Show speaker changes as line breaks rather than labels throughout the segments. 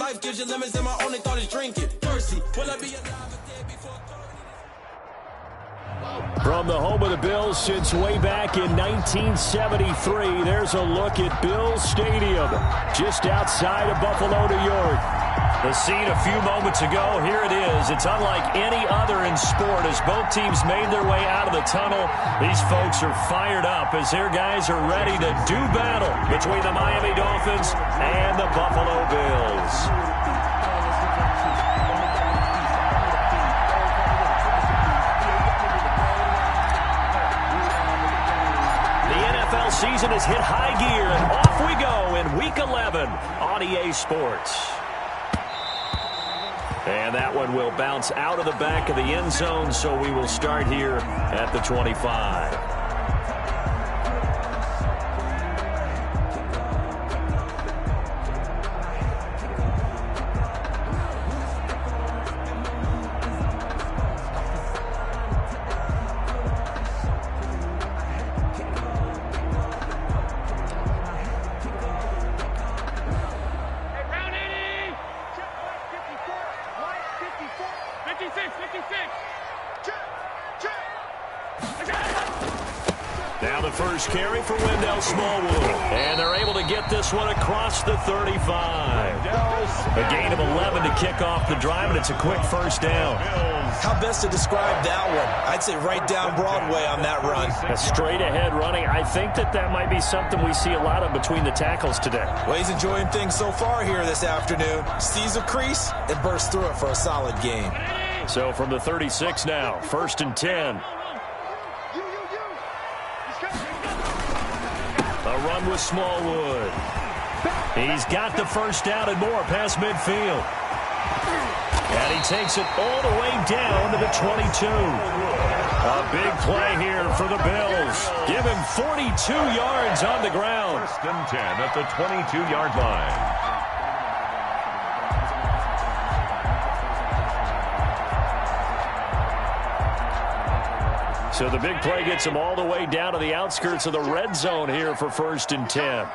Life gives you lemons and my only thought is drinking. Thirsty, will I be alive again before...
From the home of the Bills since way back in 1973, there's a look at Bills Stadium, just outside of Buffalo, New York. The scene a few moments ago, here it is. It's unlike any other in sport as both teams made their way out of the tunnel. These folks are fired up as their guys are ready to do battle between the Miami Dolphins and the Buffalo Bills. Season has hit high gear, and off we go in Week 11 on EA Sports. And that one will bounce out of the back of the end zone, so we will start here at the 25. Now the first carry for Wendell Smallwood. And they're able to get this one across the 35. A gain of 11 to kick off the drive, and it's a quick first down.
How best to describe that one? I'd say right down Broadway on that run.
A straight-ahead running. I think that might be something we see a lot of between the tackles today.
Well, he's enjoying things so far here this afternoon. Sees a crease and bursts through it for a solid gain.
So from the 36 now, 1st and 10. A run with Smallwood. He's got the first down and more past midfield. And he takes it all the way down to the 22. A big play here for the Bills. Give him 42 yards on the ground.
1st and 10 at the 22-yard line.
So the big play gets him all the way down to the outskirts of the red zone here for 1st and 10.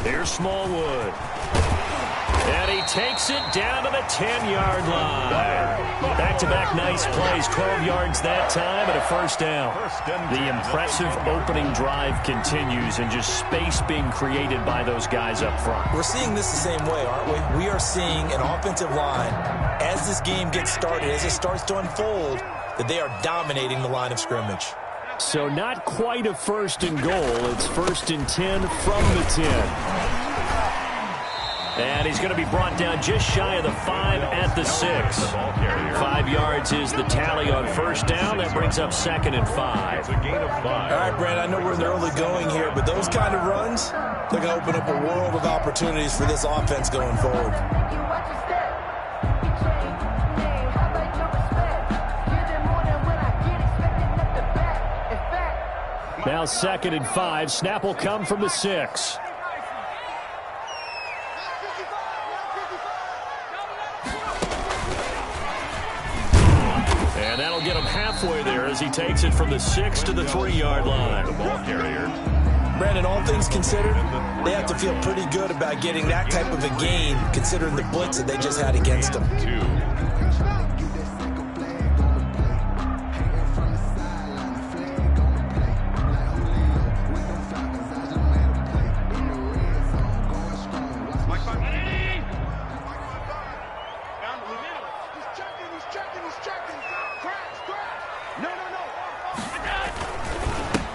Here's Smallwood. And he takes it down to the 10-yard line. Back-to-back nice plays, 12 yards that time and a first down. The impressive opening drive continues and just space being created by those guys up front.
We're seeing this the same way, aren't we? We are seeing an offensive line, as this game gets started, as it starts to unfold, that they are dominating the line of scrimmage.
So not quite a 1st and goal. It's 1st and 10 from the 10. And he's going to be brought down just shy of the 5 at the 6. 5 yards is the tally on first down. That brings up 2nd and 5.
It's a gain of 5.
All right, Brent, I know we're in the early going here, but those kind of runs, they're going to open up a world of opportunities for this offense going forward.
Now 2nd and 5. Snap will come from the 6. And that'll get him halfway there as he takes it from the 6 to the 3-yard line.
The ball carrier.
Brandon, all things considered, they have to feel pretty good about getting that type of a gain, considering the blitz that they just had against them.
2.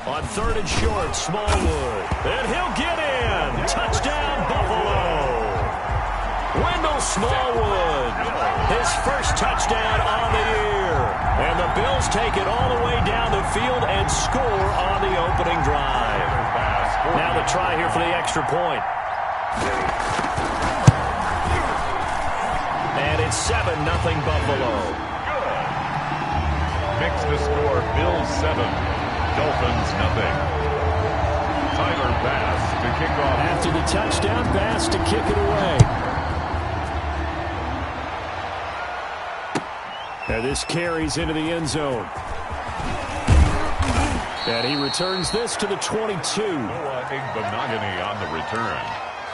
On 3rd and short, Smallwood. And he'll get in. Touchdown, Buffalo. Wendell Smallwood. His first touchdown on the year. And the Bills take it all the way down the field and score on the opening drive. Now the try here for the extra point. And it's 7-0 Buffalo.
Mix the score, Bills 7. Dolphins nothing. Tyler Bass to kick off.
After the touchdown, Bass to kick it away. Now this carries into the end zone. And he returns this to the 22.
Noah Igbenogany on the return.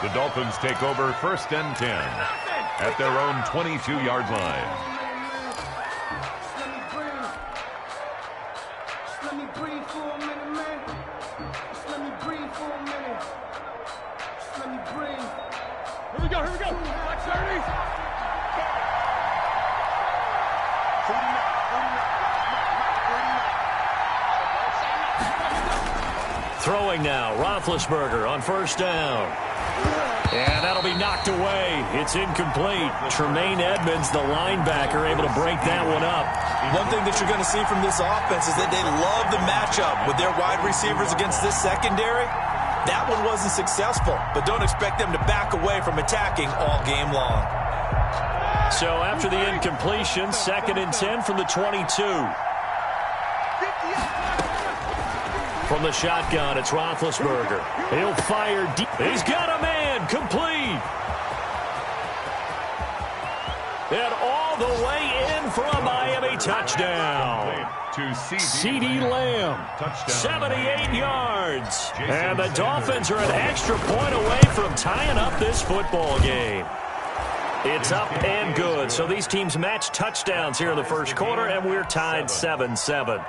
The Dolphins take over 1st and 10 at their own 22-yard line.
Here we go. Black 30.
Throwing now, Roethlisberger on 1st down. And that'll be knocked away. It's incomplete. Tremaine Edmonds, the linebacker, able to break that one up.
One thing that you're going to see from this offense is that they love the matchup with their wide receivers against this secondary. That one wasn't successful, but don't expect them to back away from attacking all game long.
So after the incompletion, 2nd and 10 from the 22. From the shotgun, it's Roethlisberger. He'll fire deep. He's got a man. Complete. And all the way in for a Miami touchdown. CeeDee Lamb, 78 yards. And the Dolphins are an extra point away from tying up this football game. It's up and good. So these teams match touchdowns here in the first quarter, and we're tied 7-7.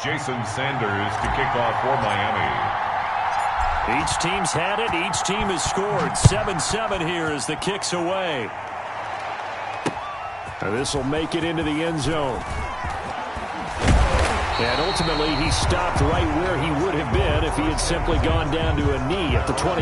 Jason Sanders to kick off for Miami.
Each team's had it. Each team has scored. 7-7 here as the kick's away. And this will make it into the end zone. And ultimately, he stopped right where he would have been if he had simply gone down to a knee at the 25.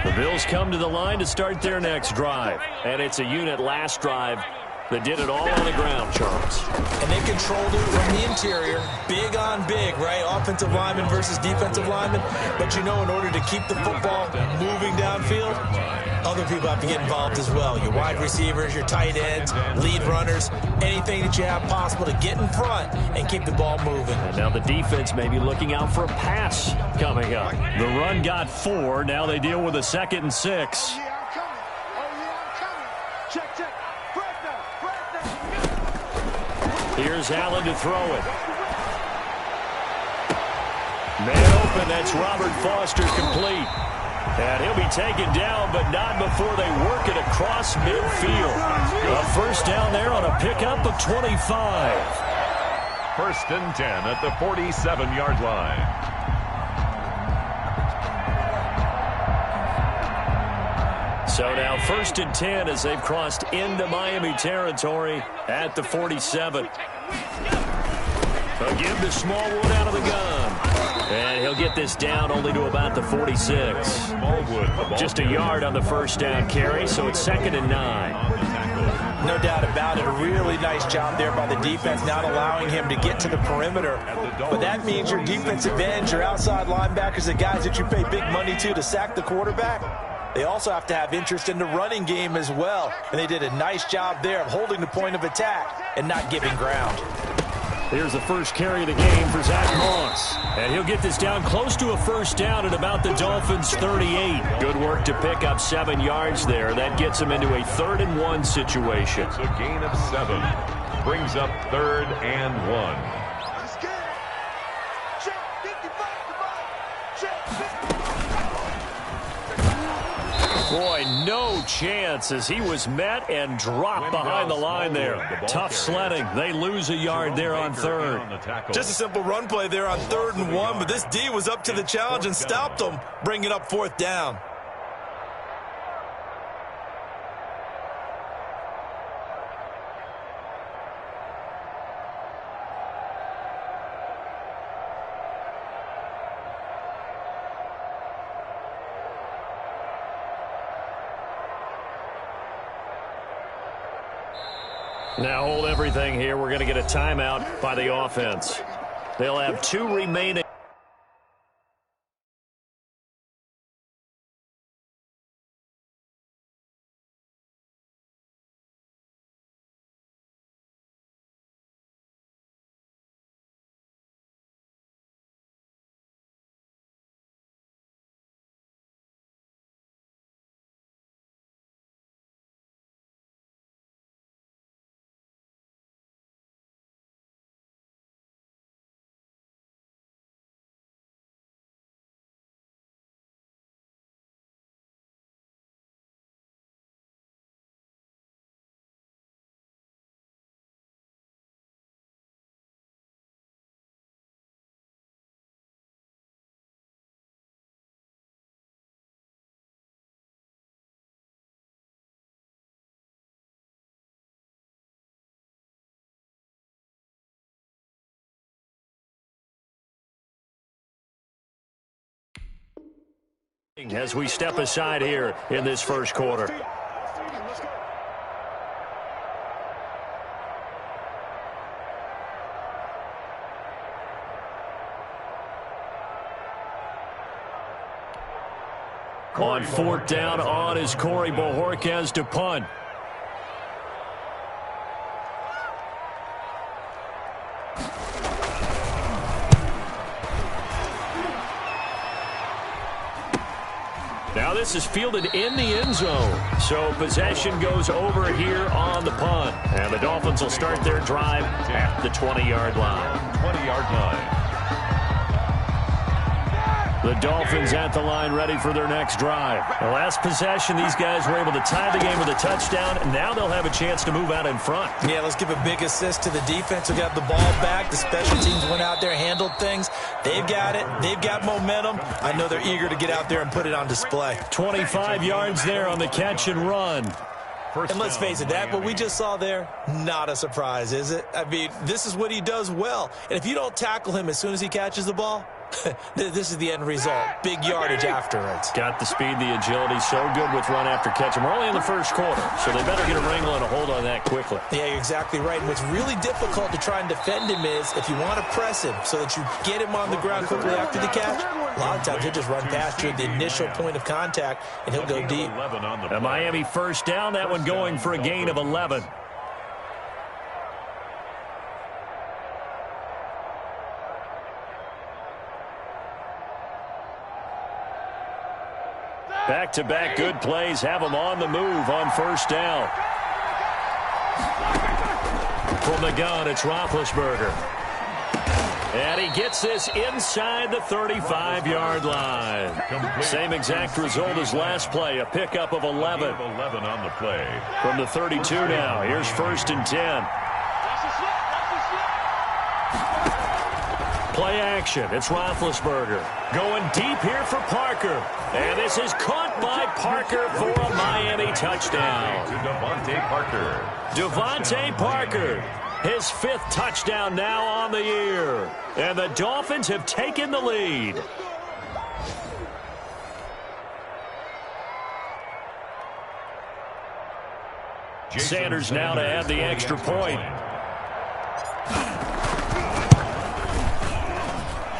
The Bills come to the line to start their next drive. And it's a unit last drive that did it all on the ground, Charles.
And they controlled it from the interior. Big on big, right? Offensive lineman versus defensive lineman. But you know, in order to keep the football moving downfield, other people have to get involved as well. Your wide receivers, your tight ends, lead runners, anything that you have possible to get in front and keep the ball moving.
And now the defense may be looking out for a pass coming up. The run got 4. Now they deal with a 2nd and 6. Here's Allen to throw it. Man open, that's Robert Foster, complete. And he'll be taken down, but not before they work it across midfield. A 1st down there on a pickup of 25.
1st and 10 at the 47-yard line.
So now 1st and 10 as they've crossed into Miami territory at the 47. They'll give the Smallwood out of the gun. And he'll get this down only to about the 46. Just a yard on the 1st down carry, so it's 2nd and 9.
No doubt about it. A really nice job there by the defense, not allowing him to get to the perimeter. But that means your defensive ends, your outside linebackers, the guys that you pay big money to sack the quarterback, they also have to have interest in the running game as well. And they did a nice job there of holding the point of attack and not giving ground.
Here's the first carry of the game for Zach Moss. And he'll get this down close to a 1st down at about the Dolphins' 38. Good work to pick up 7 yards there. That gets him into a 3rd and 1 situation.
It's a gain of 7. Brings up 3rd and 1.
Boy, no chance as he was met and dropped behind the line there. Tough sledding. They lose a yard there on 3rd.
Just a simple run play there on 3rd and 1, but this D was up to the challenge and stopped them, bringing up 4th down.
Now hold everything here. We're going to get a timeout by the offense. They'll have 2 remaining. As we step aside here in this first quarter. On fourth down on is Corey Bojorquez to punt. Now this is fielded in the end zone. So possession goes over here on the punt. And the Dolphins will start their drive at the 20-yard line.
20-yard line.
The Dolphins at the line ready for their next drive. The last possession, these guys were able to tie the game with a touchdown, and now they'll have a chance to move out in front.
Yeah, let's give a big assist to the defense who got the ball back. The special teams went out there, handled things. They've got it. They've got momentum. I know they're eager to get out there and put it on display.
25 yards there on the catch and run.
And let's face it, that what we just saw there, not a surprise, is it? I mean, this is what he does well. And if you don't tackle him as soon as he catches the ball, this is the end result. Big yardage afterwards.
Got the speed, the agility, so good with run after catch. And we're only in the first quarter, so they better get a wrangle and a hold on that quickly.
Yeah, you're exactly right. And what's really difficult to try and defend him is if you want to press him so that you get him on the ground quickly after the catch, a lot of times he'll just run past you at the initial point of contact, and he'll go deep.
A Miami first down, that one going for a gain of 11. Back-to-back good plays have them on the move on first down. From the gun, it's Roethlisberger. And he gets this inside the 35-yard line. Same exact result as last play, a pickup of 11.
11 on the play.
From the 32 now, here's first and 10. Play action. It's Roethlisberger. Going deep here for Parker. And this is caught by Parker for a Miami touchdown.
To Devontae Parker.
Devontae Parker. His fifth touchdown now on the year. And the Dolphins have taken the lead. Sanders now to add the extra point.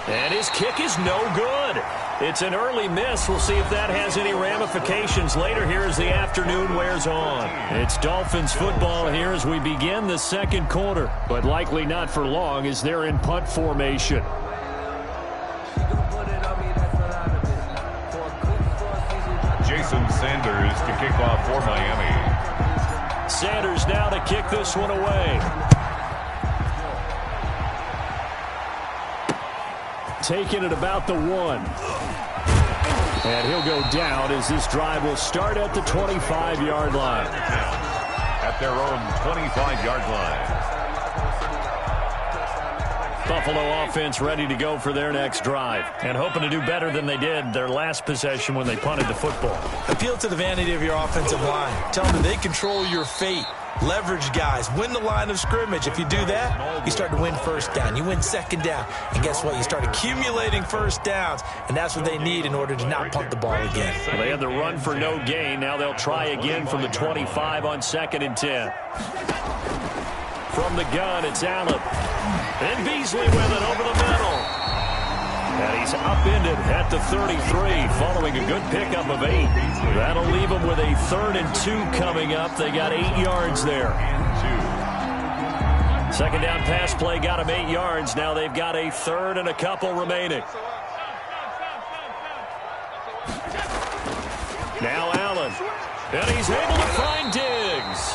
And his kick is no good. It's an early miss. We'll see if that has any ramifications later here as the afternoon wears on. It's Dolphins football here as we begin the second quarter, but likely not for long as they're in punt formation.
Jason Sanders to kick off for Miami.
Sanders now to kick this one away. Taking it about the 1. And he'll go down as this drive will start at the 25-yard line.
At their own 25-yard line.
Buffalo offense ready to go for their next drive. And hoping to do better than they did their last possession when they punted the football.
Appeal to the vanity of your offensive line. Tell them that they control your fate. Leverage guys. Win the line of scrimmage. If you do that, you start to win first down. You win second down. And guess what? You start accumulating first downs. And that's what they need in order to not punt the ball again.
Well, they had the run for no gain. Now they'll try again from the 25 on 2nd and 10. From the gun, it's Allen. And Beasley with it over the middle. And he's upended at the 33 following a good pickup of 8. That'll leave them with a 3rd and 2 coming up. They got 8 yards there. Second down pass play got them 8 yards. Now they've got a 3rd and a couple remaining. Now Allen. And he's able to find Diggs.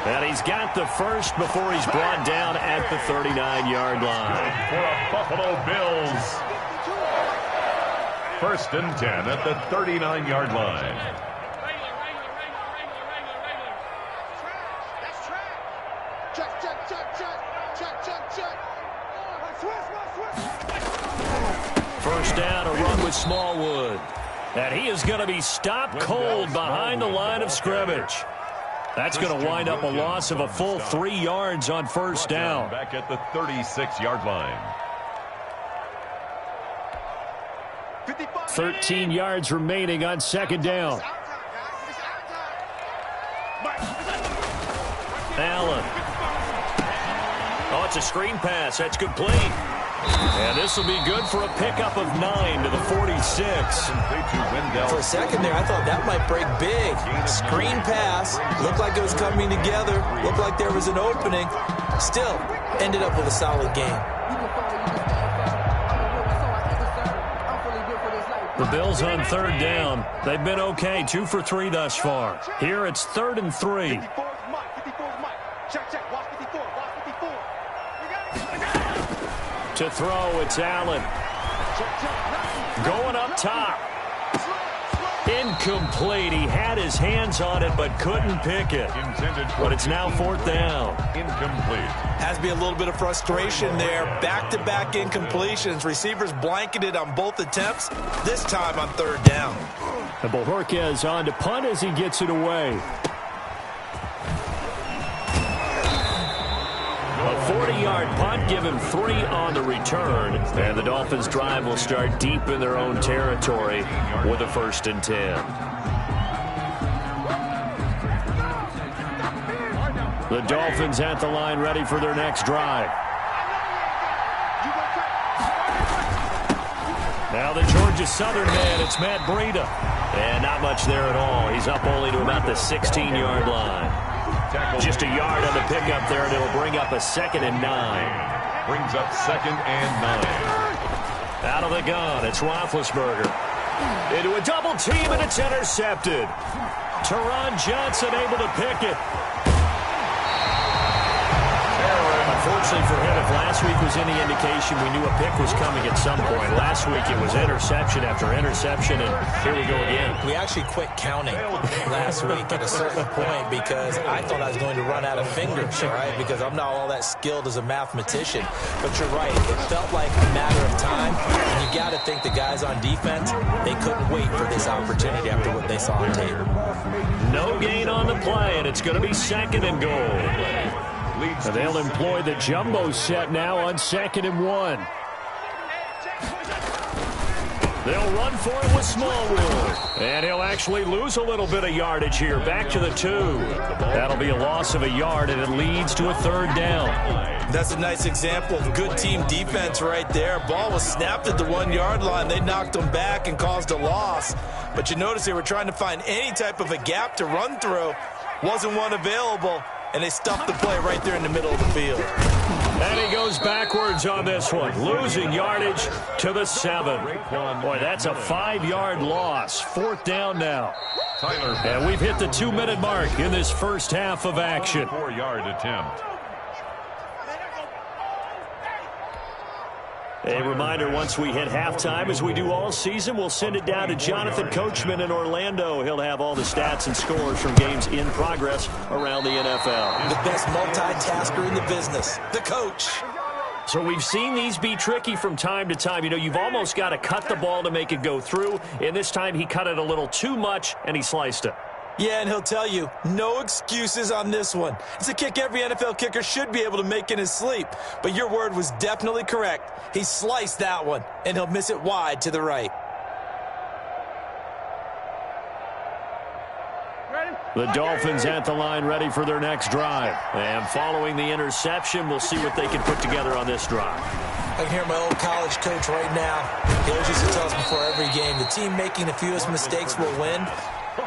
And he's got the first before he's brought down at the 39-yard line.
For a Buffalo Bills. 1st and 10 at the 39-yard line.
First down, a run with Smallwood. And he is going to be stopped cold behind the line of scrimmage. That's going to wind up a loss of a full 3 yards on first down.
Back at the 36-yard line.
55.
13 yards remaining on second down. Allen. Oh, it's a screen pass. That's complete. And this will be good for a pickup of 9 to the 46.
For a second there, I thought that might break big. Screen pass. Looked like it was coming together. Looked like there was an opening. Still, ended up with a solid game.
The Bills on third down. They've been okay, 2 for 3 thus far. Here it's 3rd and 3. To throw, it's Allen. Going up top. Incomplete. He had his hands on it but couldn't pick it. But it's now 4th down.
Incomplete.
Has to be a little bit of frustration there. Back-to-back incompletions. Receivers blanketed on both attempts, this time on 3rd down.
And Bojorquez on to punt as he gets it away. A 40-yard punt, give him 3 on the return. And the Dolphins' drive will start deep in their own territory with a 1st and 10. The Dolphins at the line ready for their next drive. Now the Georgia Southern man, it's Matt Breida. And not much there at all. He's up only to about the 16-yard line. Just a yard on the pickup there, and it'll bring up a 2nd and 9.
Brings up 2nd and 9.
Out of the gun, it's Roethlisberger. Into a double team, and it's intercepted. Teron Johnson able to pick it. Unfortunately for him, if last week was any indication, we knew a pick was coming at some point. Last week it was interception after interception, and here we go again.
We actually quit counting last week at a certain point because I thought I was going to run out of fingers, all right, because I'm not all that skilled as a mathematician. But you're right. It felt like a matter of time, and you got to think the guys on defense, they couldn't wait for this opportunity after what they saw on tape.
No gain on the play, and it's going to be 2nd and goal. And they'll employ the jumbo set now on 2nd and 1. They'll run for it with Smallwood. And he'll actually lose a little bit of yardage here. Back to the 2. That'll be a loss of a yard, and it leads to a 3rd down.
That's a nice example of good team defense right there. Ball was snapped at the 1-yard line. They knocked them back and caused a loss. But you notice they were trying to find any type of a gap to run through. Wasn't one available. And they stuffed the play right there in the middle of the field.
And he goes backwards on this one, losing yardage to the 7. Boy, that's a 5-yard loss. 4th down now. And we've hit the 2-minute mark in this first half of action.
4-yard attempt.
A reminder, once we hit halftime, as we do all season, we'll send it down to Jonathan Coachman in Orlando. He'll have all the stats and scores from games in progress around the NFL.
The best multitasker in the business, the coach.
So we've seen these be tricky from time to time. You know, you've almost got to cut the ball to make it go through. And this time he cut it a little too much, and he sliced it.
Yeah, and he'll tell you, no excuses on this one. It's a kick every NFL kicker should be able to make in his sleep. But your word was definitely correct. He sliced that one, and he'll miss it wide to the right.
The Dolphins at the line ready for their next drive. And following the interception, we'll see what they can put together on this drive.
I can hear my old college coach right now. He always used to tell us before every game, the team making the fewest mistakes will win.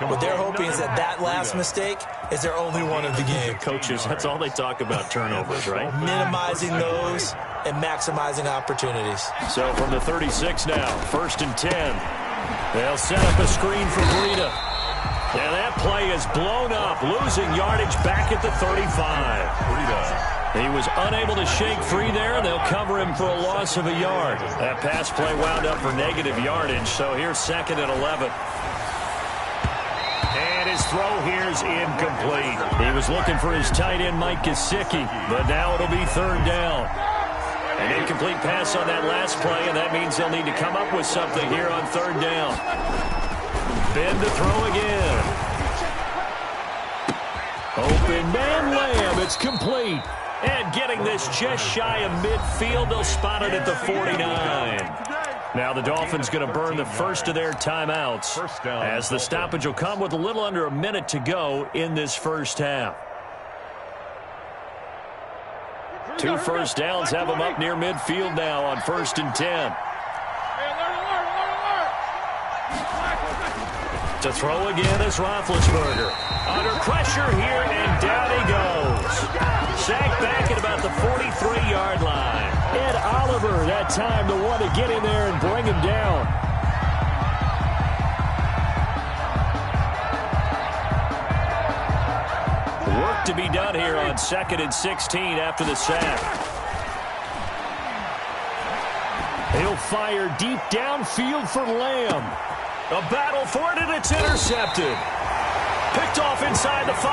What they're hoping is that last mistake is their only one of the game.
Coaches, that's all they talk about, turnovers, right?
Minimizing those and maximizing opportunities.
So from the 36 now, 1st and 10. They'll set up a screen for Breida. And that play is blown up, losing yardage back at the 35. He was unable to shake free there, and they'll cover him for a loss of a yard. That pass play wound up for negative yardage, so here's 2nd and 11. And his throw here is incomplete. He was looking for his tight end, Mike Gesicki, but now it'll be 3rd down. An incomplete pass on that last play, and that means they'll need to come up with something here on 3rd down. Ben to throw again. Open man Lamb, it's complete. And getting this just shy of midfield, they'll spot it at the 49. Now the Dolphins going to burn the first of their timeouts as the stoppage will come with a little under a minute to go in this first half. 2 first downs have them up near midfield now on 1st and 10. To throw again is Roethlisberger. Under pressure here, and down he goes. Sacked back at about the 43-yard line. Ed Oliver that time the one to get in there and bring him down. Work to be done here on 2nd and 16 after the sack. He'll fire deep downfield for Lamb. A battle for it, and it's intercepted. Picked off inside the 5.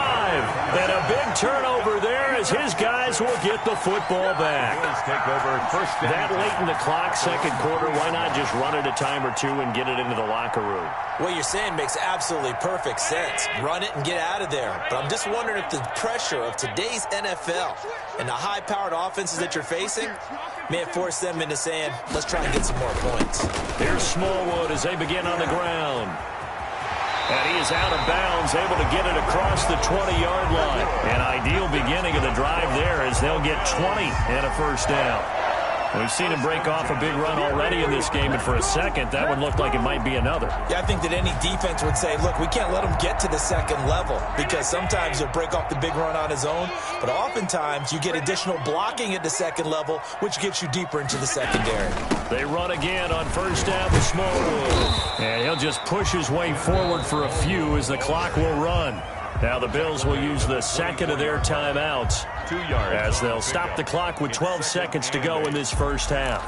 And a big turnover there as his guys will get the football back.
Take over first down.
That late in the clock, second quarter, why not just run it a time or two and get it into the locker room?
What you're saying makes absolutely perfect sense. Run it and get out of there. But I'm just wondering if the pressure of today's NFL and the high-powered offenses that you're facing may have forced them into saying, let's try and get some more points.
Here's Smallwood as they begin on the ground. And he is out of bounds, able to get it across the 20-yard line. An ideal beginning of the drive there as they'll get 20 and a first down. We've seen him break off a big run already in this game, and for a second, that one looked like it might be another.
Yeah, I think that any defense would say, look, we can't let him get to the second level because sometimes he'll break off the big run on his own, but oftentimes you get additional blocking at the second level, which gets you deeper into the secondary.
They run again on first down with Smallwood, and he'll just push his way forward for a few as the clock will run. Now the Bills will use the second of their timeouts
2 yards.
as they'll stop the clock with 12 seconds to go in this first half.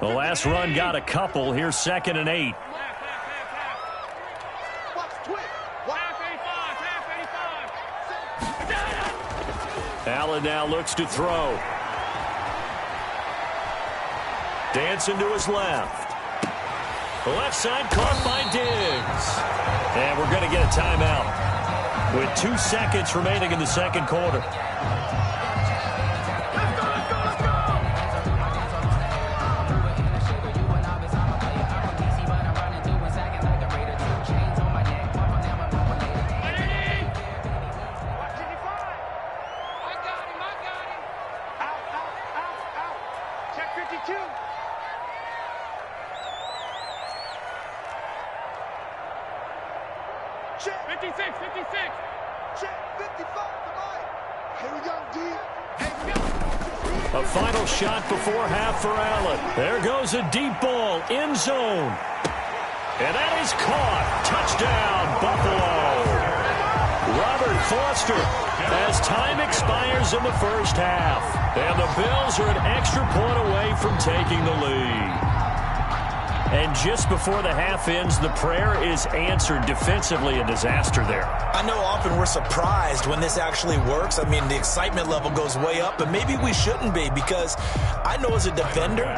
The last run got a couple. Here's 2nd and 8. Allen now looks to throw. Dancing to his left. The left side caught by Diggs. And we're going to get a timeout with 2 seconds remaining in the second quarter. A final shot before half for Allen. There goes a deep ball, end zone. And that is caught. Touchdown, Buffalo. Robert Foster as time expires in the first half. And the Bills are an extra point away from taking the lead. And just before the half ends, the prayer is answered. Defensively, a disaster there.
I know often we're surprised when this actually works. I mean, the excitement level goes way up, and maybe we shouldn't be because I know as a defender,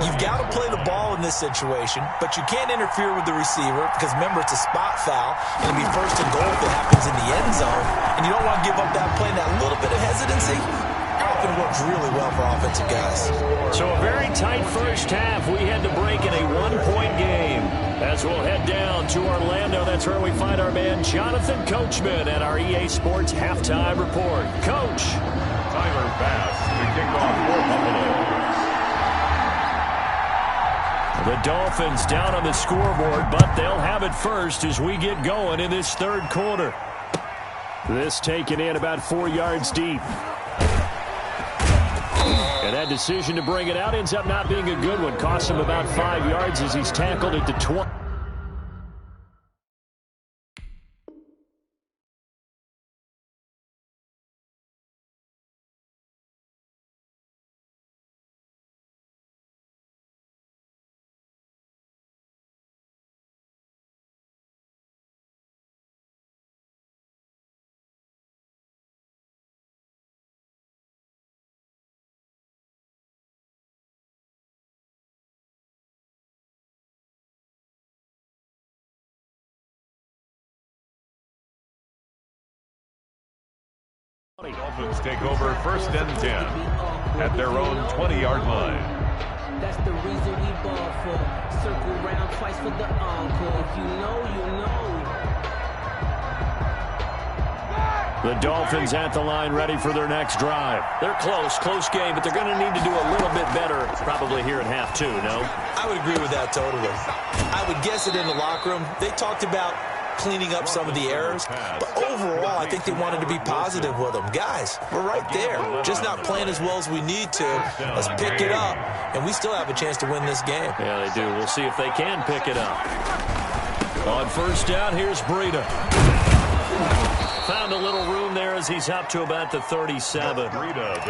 you've got to play the ball in this situation, but you can't interfere with the receiver because, remember, it's a spot foul. It'll be first and goal if it happens in the end zone, and you don't want to give up that play and that little bit of hesitancy. Often works really well for offensive guys.
So a very tight first half. We had to break in a one-point game. As we'll head down to Orlando, that's where we find our man Jonathan Coachman at our EA Sports Halftime Report. Coach.
Tyler Bass to kick off for Buffalo.
The Dolphins down on the scoreboard, but they'll have it first as we get going in this third quarter. This taken in about 4 yards deep. And that decision to bring it out ends up not being a good one. Costs him about 5 yards as he's tackled at the 20.
Dolphins take over 1st and 10 at their own 20-yard line.
That's the reason we ball for. Circle round twice for the encore. If you know, you know.
The Dolphins at the line ready for their next drive. They're close game, but they're going to need to do a little bit better probably here at half two, no?
I would agree with that totally. I would guess it in the locker room. They talked about cleaning up some of the errors, but overall, I think they wanted to be positive with them. Guys, we're right there. Just not playing as well as we need to. Let's pick it up, and we still have a chance to win this game.
Yeah, they do. We'll see if they can pick it up. On 1st down, here's Breida. Found a little room there as he's up to about the 37.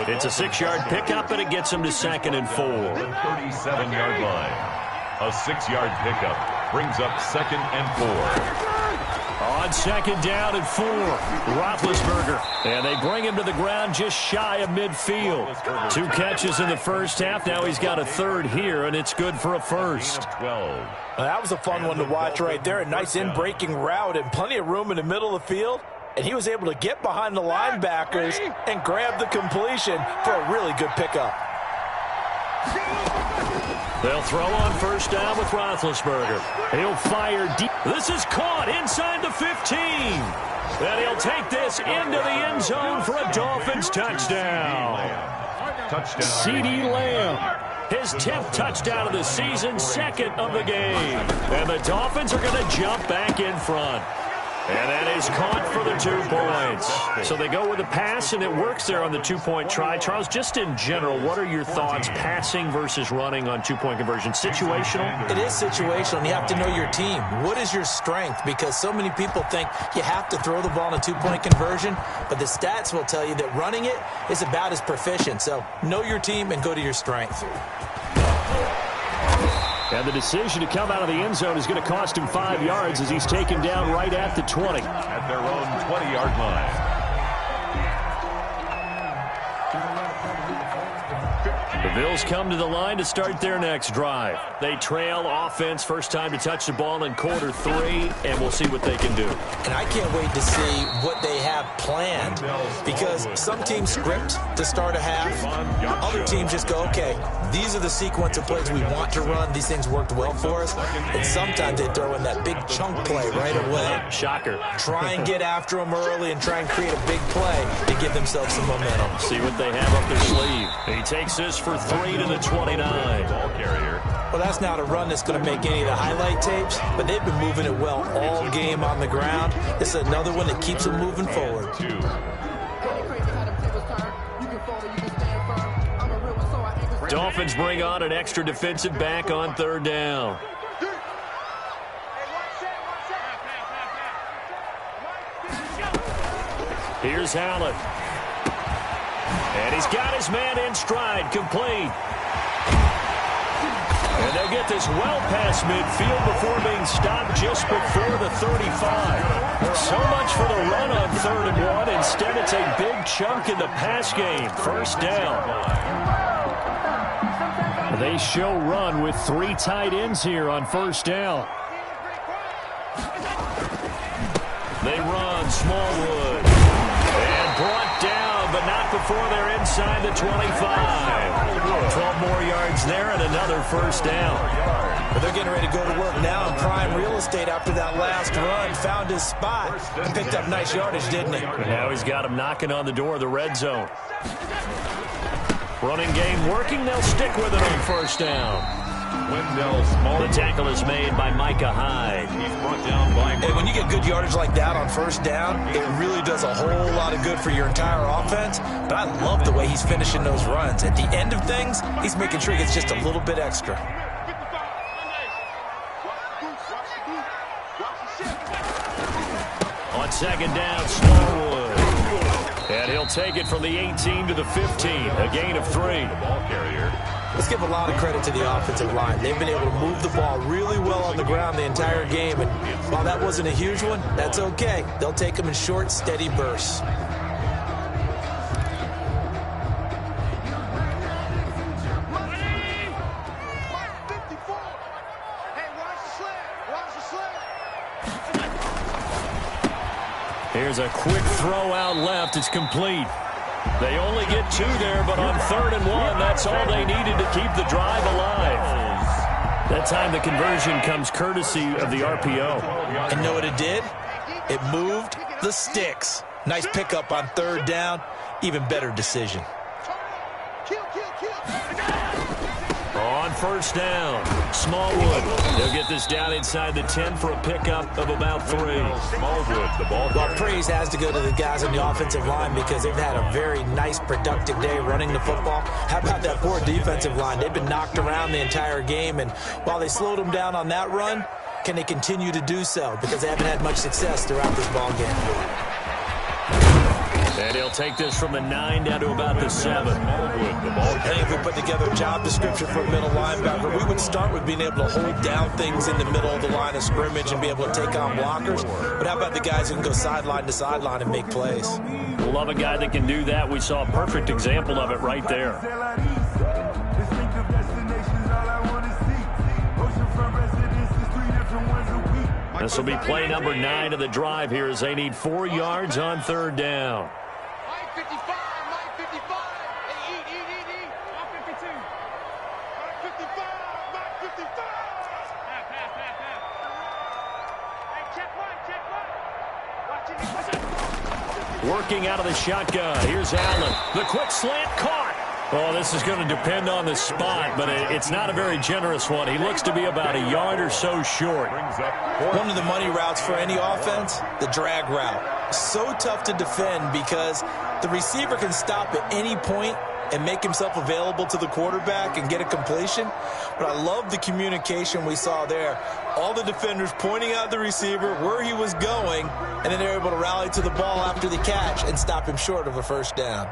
It's a 6-yard pickup, and it gets him to 2nd and 4.
37-yard line. A 6-yard pickup brings up 2nd and 4.
On 2nd down and 4, Roethlisberger. And they bring him to the ground just shy of midfield. 2 catches in the first half. Now he's got a 3rd here, and it's good for a 1st.
12.
That was a fun one to watch right there. A nice in-breaking route and plenty of room in the middle of the field. And he was able to get behind the linebackers and grab the completion for a really good pickup.
They'll throw on 1st down with Roethlisberger. He'll fire deep. This is caught inside the 15. And he'll take this into the end zone for a Dolphins touchdown. CeeDee Lamb. His 10th touchdown of the season, 2nd of the game. And the Dolphins are going to jump back in front. And that is caught for the 2 points. So they go with a pass, and it works there on the 2-point try. Charles, just in general, what are your thoughts passing versus running on 2-point conversion? Situational?
It is situational, and you have to know your team. What is your strength? Because so many people think you have to throw the ball in a 2-point conversion, but the stats will tell you that running it is about as proficient. So know your team and go to your strength.
And the decision to come out of the end zone is going to cost him 5 yards as he's taken down right at the 20.
At their own 20-yard line.
The Bills come to the line to start their next drive. They trail offense, first time to touch the ball in quarter 3, and we'll see what they can do.
And I can't wait to see what they have planned, because some teams script to start a half. Other teams just go, okay, these are the sequence of plays we want to run. These things worked well for us. And sometimes they throw in that big chunk play right away.
Shocker.
Try and get after them early and try and create a big play to give themselves some momentum.
See what they have up their sleeve. He takes this for 3 to the 29.
Ball carrier.
Well, that's not a run that's going to make any of the highlight tapes, but they've been moving it well all game on the ground. This is another one that keeps them moving forward.
2.
Dolphins bring on an extra defensive back on 3rd down. Here's Allen. And he's got his man in stride, complete. And they'll get this well past midfield before being stopped just before the 35. So much for the run on 3rd and 1. Instead, it's a big chunk in the pass game. 1st down. They show run with 3 tight ends here on 1st down. They run Smallwood. And brought down, but not before they're inside the 25. 12 more yards there and another 1st down.
But they're getting ready to go to work now in prime real estate after that last run. Found his spot and picked up nice yardage, didn't he?
Now he's got him knocking on the door of the red zone. Running game working. They'll stick with it on 1st down. The tackle is made by Micah Hyde.
He's brought down by...
And when you get good yardage like that on 1st down, it really does a whole lot of good for your entire offense. But I love the way he's finishing those runs. At the end of things, he's making sure he gets just a little bit extra.
On 2nd down, Smallwood. And he'll take it from the 18 to the 15. A gain of 3.
Ball carrier.
Let's give a lot of credit to the offensive line. They've been able to move the ball really well on the ground the entire game. And while that wasn't a huge one, that's okay. They'll take them in short, steady bursts.
Here's a quick throw out left. It's complete. They only get 2 there, but on 3rd and 1, that's all they needed to keep the drive alive. That time the conversion comes courtesy of the RPO.
And know what it did? It moved the sticks. Nice pickup on 3rd down. Even better decision.
On 1st down, Smallwood. They'll get this down inside the 10 for a pickup of about 3.
Smallwood, the ball.
Well, praise has to go to the guys on the offensive line because they've had a very nice, productive day running the football. How about that poor defensive line? They've been knocked around the entire game, and while they slowed them down on that run, can they continue to do so? Because they haven't had much success throughout this ball game.
And he'll take this from the 9 down to about the 7.
I think if we put together a job description for a middle linebacker, we would start with being able to hold down things in the middle of the line of scrimmage and be able to take on blockers. But how about the guys who can go sideline to sideline and make plays?
We'll love a guy that can do that. We saw a perfect example of it right there. This will be play number 9 of the drive here as they need 4 yards on 3rd down. Working out of the shotgun. Here's Allen. The quick slant caught. Oh, this is going to depend on the spot, but it's not a very generous one. He looks to be about a yard or so short.
One of the money routes for any offense, the drag route. So tough to defend because the receiver can stop at any point and make himself available to the quarterback and get a completion. But I love the communication we saw there. All the defenders pointing out the receiver, where he was going, and then they're able to rally to the ball after the catch and stop him short of a 1st down.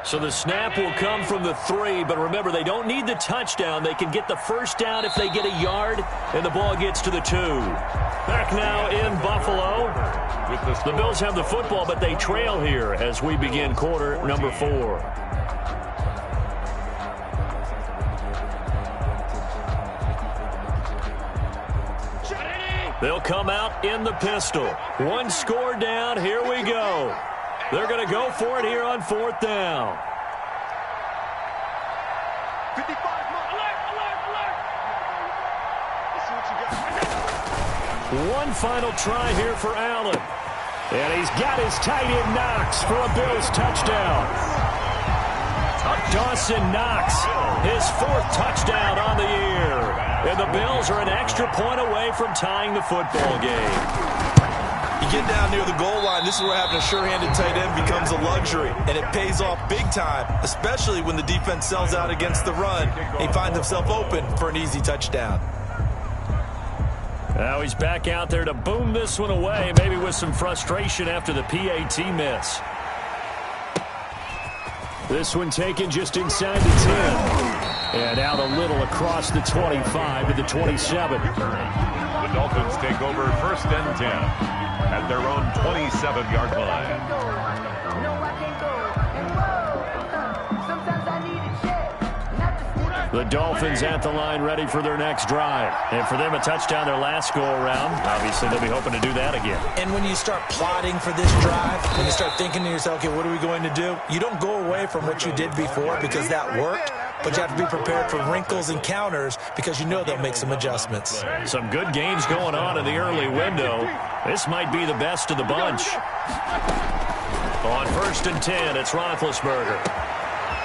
So the snap will come from the 3, but remember, they don't need the touchdown. They can get the 1st down if they get a yard, and the ball gets to the 2. Back now in Buffalo. The Bills have the football, but they trail here as we begin quarter number 4. They'll come out in the pistol. 1 score down. Here we go. They're going to go for it here on 4th down.
55, alert. Let's see what you got.
One final try here for Allen. And he's got his tight end Knox for a Bills touchdown. Dawson Knox, his 4th touchdown on the year. And the Bills are an extra point away from tying the football game.
You get down near the goal line, this is where having a sure-handed tight end becomes a luxury, and it pays off big time, especially when the defense sells out against the run. He finds himself open for an easy touchdown.
Now he's back out there to boom this one away, maybe with some frustration after the PAT miss. This one taken just inside the 10. And out a little across the 25 to the 27.
The Dolphins take over 1st and 10 at their own 27-yard line.
The Dolphins at the line ready for their next drive. And for them, a touchdown their last go-around. Obviously, they'll be hoping to do that again.
And when you start plotting for this drive, when you start thinking to yourself, okay, what are we going to do? You don't go away from what you did before because that worked. But you have to be prepared for wrinkles and counters because you know they'll make some adjustments.
Some good games going on in the early window. This might be the best of the bunch. On 1st and 10, it's Roethlisberger.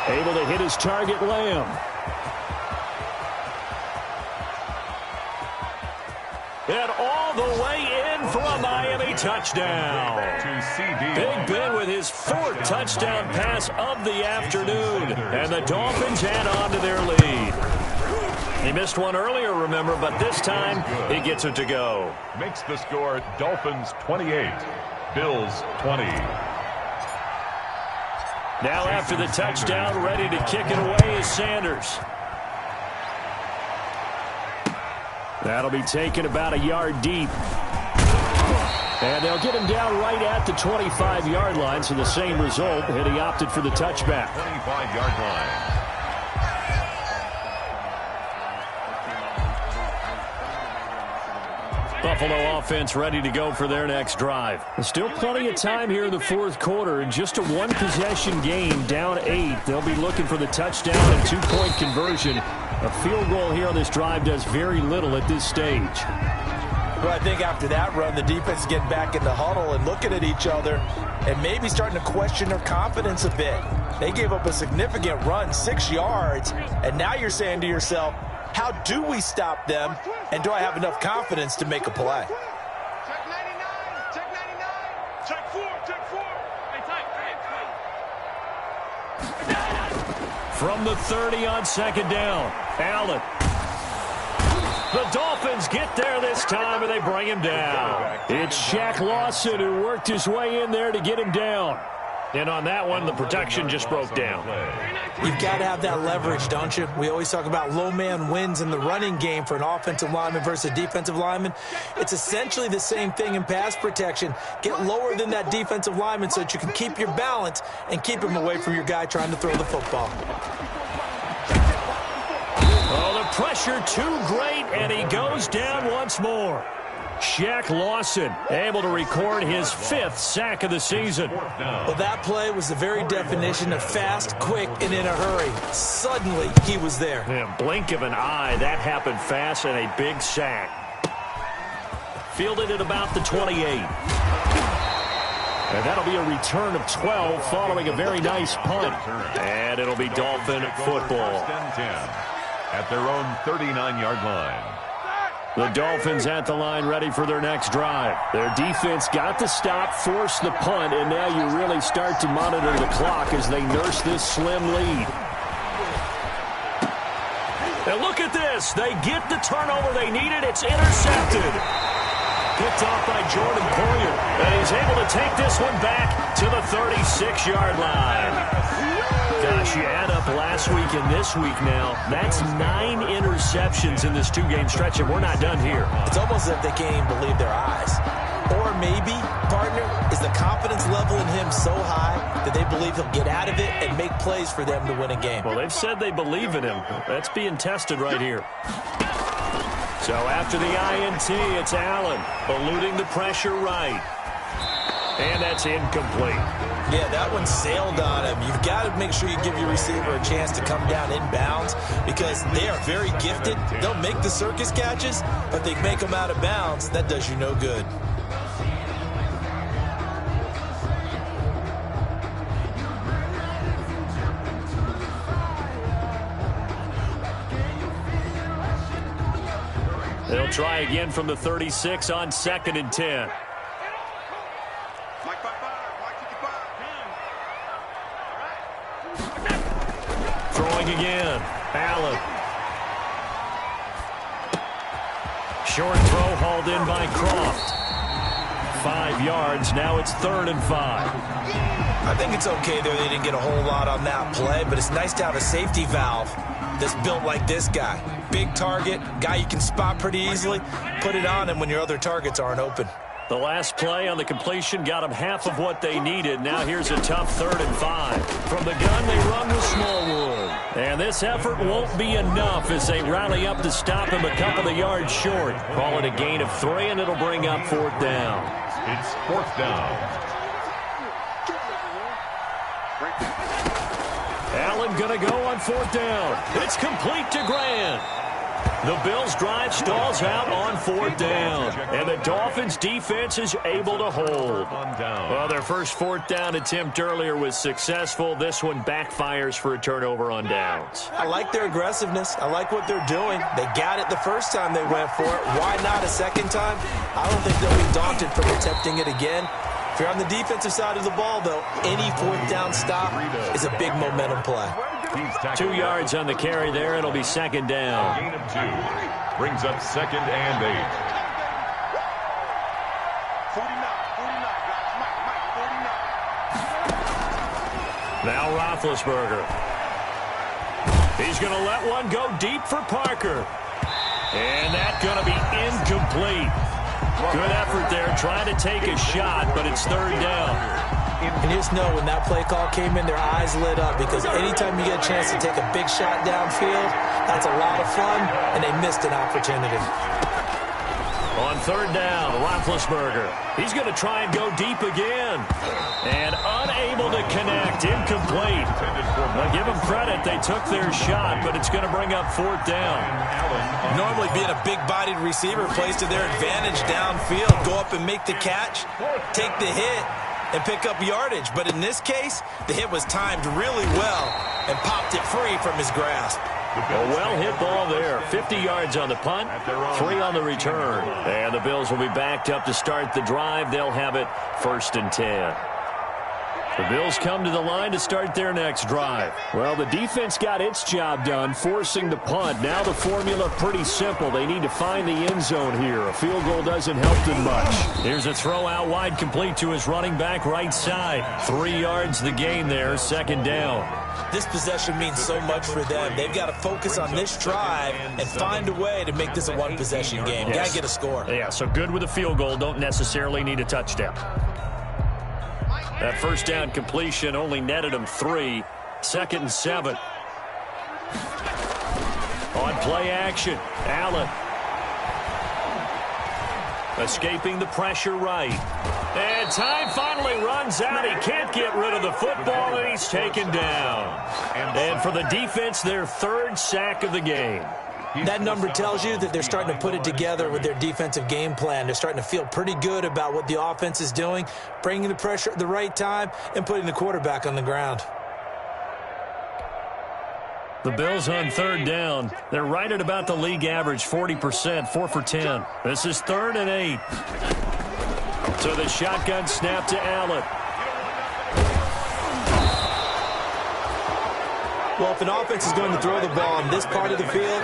Able to hit his target, Lamb. And all the way in for a Miami touchdown. Big Ben with his 4th touchdown pass of the afternoon. And the Dolphins head on to their lead. He missed one earlier, remember, but this time he gets it to go.
Makes the score Dolphins 28, Bills 20.
Now after the touchdown, ready to kick it away is Sanders. That'll be taken about a yard deep. And they'll get him down right at the 25-yard line, so the same result, and he opted for the touchback.
25-yard line.
Buffalo offense ready to go for their next drive. There's still plenty of time here in the fourth quarter, and just a one-possession game, down 8. They'll be looking for the touchdown and two-point conversion. A field goal here on this drive does very little at this stage.
Well, I think after that run, the defense is getting back in the huddle and looking at each other and maybe starting to question their confidence a bit. They gave up a significant run, 6 yards, and now you're saying to yourself, how do we stop them, and do I have enough confidence to make a play?
Check 99, check 99. Check 4, check 4. Hey,
From the 30 on second down, Allen. The Dolphins get there this time, and they bring him down. It's Shaq Lawson who worked his way in there to get him down. And on that one, the protection just broke down.
You've got to have that leverage, don't you? We always talk about low man wins in the running game for an offensive lineman versus a defensive lineman. It's essentially the same thing in pass protection. Get lower than that defensive lineman so that you can keep your balance and keep him away from your guy trying to throw the football.
Oh, the pressure too great, and he goes down once more. Shaq Lawson able to record his 5th sack of the season.
Well, that play was the very definition of fast, quick, and in a hurry. Suddenly, he was there.
Yeah, blink of an eye, that happened fast, and a big sack. Fielded at about the 28. And that'll be a return of 12 following a very nice punt. And it'll be Dolphin football.
At their own 39-yard line.
The Dolphins at the line ready for their next drive. Their defense got the stop, forced the punt, and now you really start to monitor the clock as they nurse this slim lead. And look at this. They get the turnover they needed. It's intercepted. Picked off by Jordan Poyer. And he's able to take this one back to the 36-yard line. Gosh, you add up last week and this week now, that's 9 interceptions in this 2-game stretch, and we're not done here.
It's almost as if they can't even believe their eyes. Or maybe, partner, is the confidence level in him so high that they believe he'll get out of it and make plays for them to win a game.
Well, they've said they believe in him. That's being tested right here. So after the INT, it's Allen eluding the pressure right. And that's incomplete.
Yeah, that one sailed on him. You've got to make sure you give your receiver a chance to come down inbounds because they are very gifted. They'll make the circus catches, but they make them out of bounds. That does you no good.
They'll try again from the 36 on 2nd and 10. Throwing again. Allen. Short throw hauled in by Croft. 5 yards. Now it's 3rd and 5.
I think it's okay there. They didn't get a whole lot on that play, but it's nice to have a safety valve that's built like this guy. Big target, guy you can spot pretty easily. Put it on him when your other targets aren't open.
The last play on the completion got them half of what they needed. Now here's a tough 3rd and 5. From the gun, they run with Smallwood. And this effort won't be enough as they rally up to stop him a couple of yards short. Call it a gain of 3, and it'll bring up 4th down.
It's 4th down.
Allen gonna go on 4th down. It's complete to Grant. The Bills' drive stalls out on 4th down. And the Dolphins' defense is able to hold. Well, their first 4th down attempt earlier was successful. This one backfires for a turnover on downs.
I like their aggressiveness. I like what they're doing. They got it the first time they went for it. Why not a second time? I don't think they'll be daunted from attempting it again. If you're on the defensive side of the ball, though, any 4th down stop is a big momentum play.
2 yards on the carry there. It'll be 2nd down.
Gain of 2. Brings up 2nd and 8.
49, guys. Mike, 49.
Now Roethlisberger. He's going to let one go deep for Parker. And that's going to be incomplete. Good effort there, trying to take a shot, but it's 3rd down.
And you just know when that play call came in, their eyes lit up because anytime you get a chance to take a big shot downfield, that's a lot of fun, and they missed an opportunity.
On third down, Roethlisberger. He's going to try and go deep again. And unable to connect. Incomplete. Now give them credit. They took their shot, but it's going to bring up fourth down.
Normally being a big-bodied receiver plays to their advantage downfield. Go up and make the catch, take the hit, and pick up yardage. But in this case, the hit was timed really well and popped it free from his grasp.
A well-hit ball there. 50 yards on the punt, 3 on the return. And the Bills will be backed up to start the drive. They'll have it 1st and 10. The Bills come to the line to start their next drive. Well, the defense got its job done, forcing the punt. Now the formula pretty simple. They need to find the end zone here. A field goal doesn't help them much. Here's a throw out wide, complete to his running back right side. 3 yards the gain there, 2nd down.
This possession means so much for them. They've got to focus on this drive and find a way to make this a one-possession game.
Yes.
Got to get a score.
Yeah, so good with a field goal. Don't necessarily need a touchdown. That first down completion only netted him 3. 2nd and 7. On play action, Allen. Escaping the pressure right. And time finally runs out. He can't get rid of the football, and he's taken down. And for the defense, their 3rd sack of the game.
That number tells you that they're starting to put it together with their defensive game plan. They're starting to feel pretty good about what the offense is doing, bringing the pressure at the right time, and putting the quarterback on the ground.
The Bills on 3rd down. They're right at about the league average, 40%, 4 for 10. This is 3rd and 8. So the shotgun snap to Allen.
Well, if an offense is going to throw the ball in this part of the field,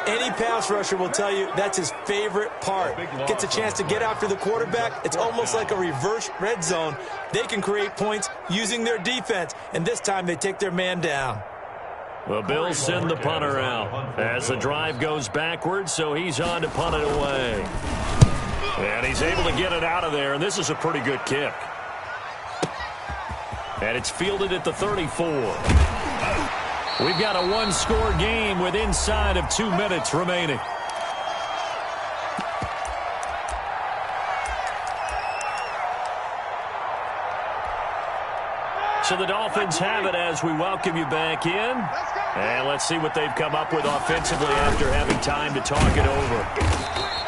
any pass rusher will tell you that's his favorite part. Gets a chance to get after the quarterback. It's almost like a reverse red zone. They can create points using their defense, and this time they take their man down.
The Bills send the punter out as the drive goes backwards, so he's on to punt it away. And he's able to get it out of there, and this is a pretty good kick. And it's fielded at the 34. We've got a one-score game with inside of 2 minutes remaining. So the Dolphins have it as we welcome you back in. And let's see what they've come up with offensively after having time to talk it over.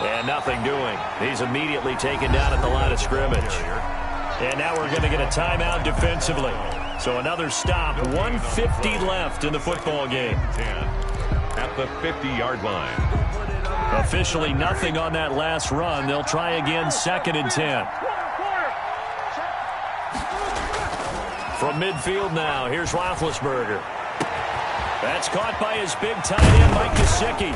And nothing doing. He's immediately taken down at the line of scrimmage. And now we're going to get a timeout defensively. So another stop, 1:50 left in the football game.
At the 50-yard line.
Officially nothing on that last run. They'll try again, 2nd and 10. From midfield now, here's Roethlisberger. That's caught by his big tight end, Mike Gesicki.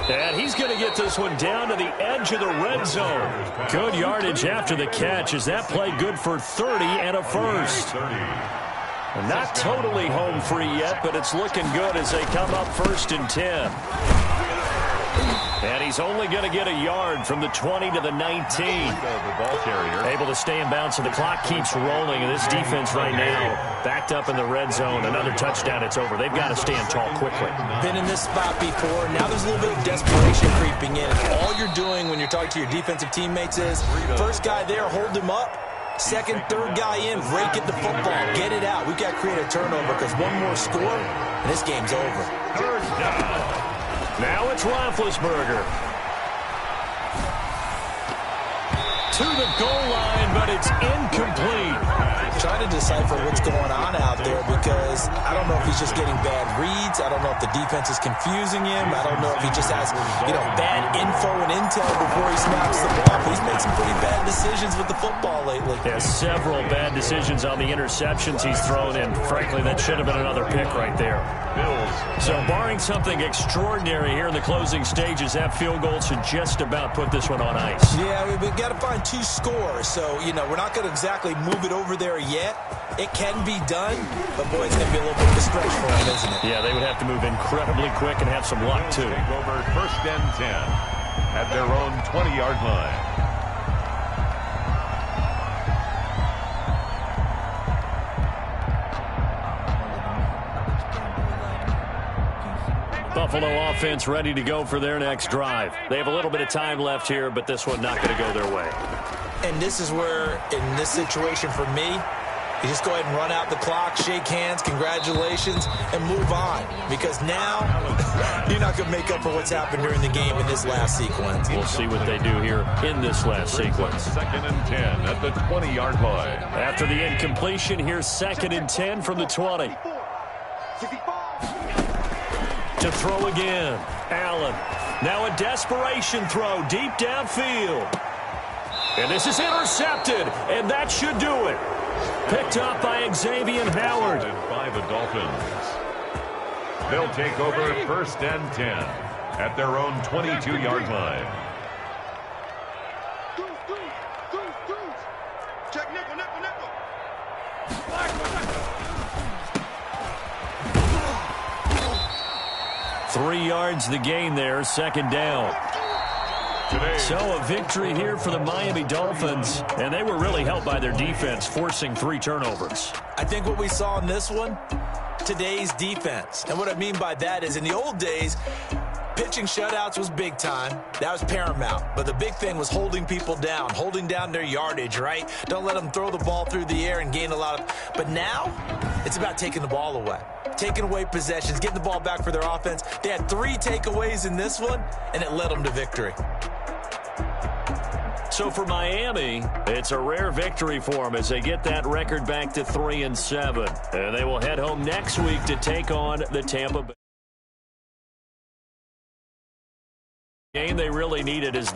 And he's going to get this one down to the edge of the red zone. Good yardage after the catch. Is that play good for 30 and a first? Not totally home free yet, but it's looking good as they come up 1st and 10. And he's only going to get a yard from the 20 to the 19. Able to stay in bounds, so the clock keeps rolling. And this defense right now backed up in the red zone. Another touchdown, it's over. They've got to stand tall quickly.
Been in this spot before. Now there's a little bit of desperation creeping in. All you're doing when you're talking to your defensive teammates is, first guy there, hold him up. Second, third guy in, rake at the football. Get it out. We've got to create a turnover because one more score, and this game's over.
Third down.
Now it's Roethlisberger. To the goal line, but it's incomplete.
Trying to decipher what's going on out there because I don't know if he's just getting bad reads. I don't know if the defense is confusing him. I don't know if he just has, bad info and intel before he snaps the ball. He's made some pretty bad decisions with the football lately.
Yeah, several bad decisions on the interceptions he's thrown in. Frankly, that should have been another pick right there. So barring something extraordinary here in the closing stages, that field goal should just about put this one on ice.
Yeah, we've got to find 2 scores. So, we're not going to exactly move it over there yet. It can be done, but boy, it's going to be a little bit of a stretch for them, isn't it?
Yeah, they would have to move incredibly quick and have some luck, too.
Take over 1st and 10 at their own 20-yard line.
Buffalo offense ready to go for their next drive. They have a little bit of time left here, but this one not going to go their way.
And this is where, in this situation for me, you just go ahead and run out the clock, shake hands, congratulations, and move on. Because now, you're not going to make up for what's happened during the game in this last sequence.
We'll see what they do here in this last sequence.
2nd and 10 at the 20-yard line.
After the incompletion, here's 2nd and 10 from the 20. To throw again, Allen. Now a desperation throw deep downfield. And this is intercepted, and that should do it. Picked up by Xavier Howard.
By the Dolphins. They'll take over 1st and 10 at their own 22-yard line.
Check nickel, nickel, nickel.
3 yards the gain there, 2nd down. So a victory here for the Miami Dolphins, and they were really helped by their defense, forcing 3 turnovers.
I think what we saw in this one, today's defense. And what I mean by that is in the old days, pitching shutouts was big time. That was paramount. But the big thing was holding people down, holding down their yardage, right? Don't let them throw the ball through the air and gain a lot of... But now, it's about taking the ball away. Taking away possessions, getting the ball back for their offense. They had 3 takeaways in this one, and it led them to victory.
So for Miami, it's a rare victory for them as they get that record back to 3-7. And they will head home next week to take on the Tampa Bay. Game they really needed is